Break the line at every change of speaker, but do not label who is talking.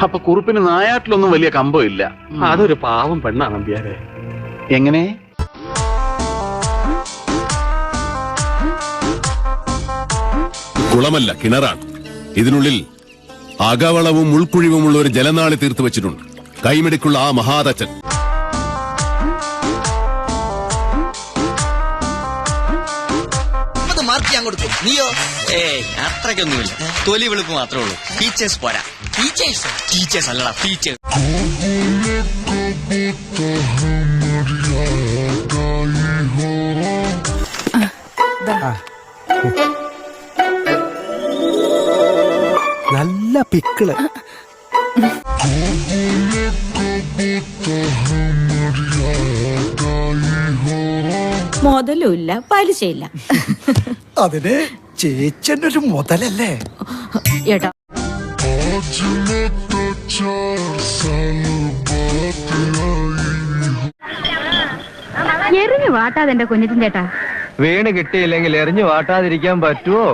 അപ്പൊ കുറുപ്പിന് നായാട്ടിലൊന്നും വലിയ കമ്പം ഇല്ല.
അതൊരു പാവം പെണ്ണാണ് നമ്പ്യാരെ.
എങ്ങനെ?
കുളമല്ല, കിണറാണ്. ഇതിനുള്ളിൽ അകവളവും ഉൾക്കുഴിവുമുള്ള ഒരു ജലനാളി തീർത്തു വെച്ചിട്ടുണ്ട്. കൈമിടിക്കുള്ള ആ മഹാതച്ചൻ.
നീയോ? അത്രയ്ക്കൊന്നുമില്ല. തൊലി വെളുപ്പ് മാത്രമേ ഉള്ളൂ. ടീച്ചേഴ്സ് പോരാ. ടീച്ചേഴ്സ് അല്ലടാ, ടീച്ചേഴ്സ്.
നല്ല പിക്കിള്.
മുതലുമില്ല, പലിശയില്ല.
അതിന് ചേച്ചന്റെ ഒരു മുതലല്ലേ
ഏട്ടാ. എറിഞ്ഞു വാട്ടാതെ എന്റെ കുഞ്ഞിറ്റിൻ ചേട്ടാ.
വീണ് കിട്ടിയില്ലെങ്കിൽ എറിഞ്ഞു വാട്ടാതിരിക്കാൻ പറ്റുമോ?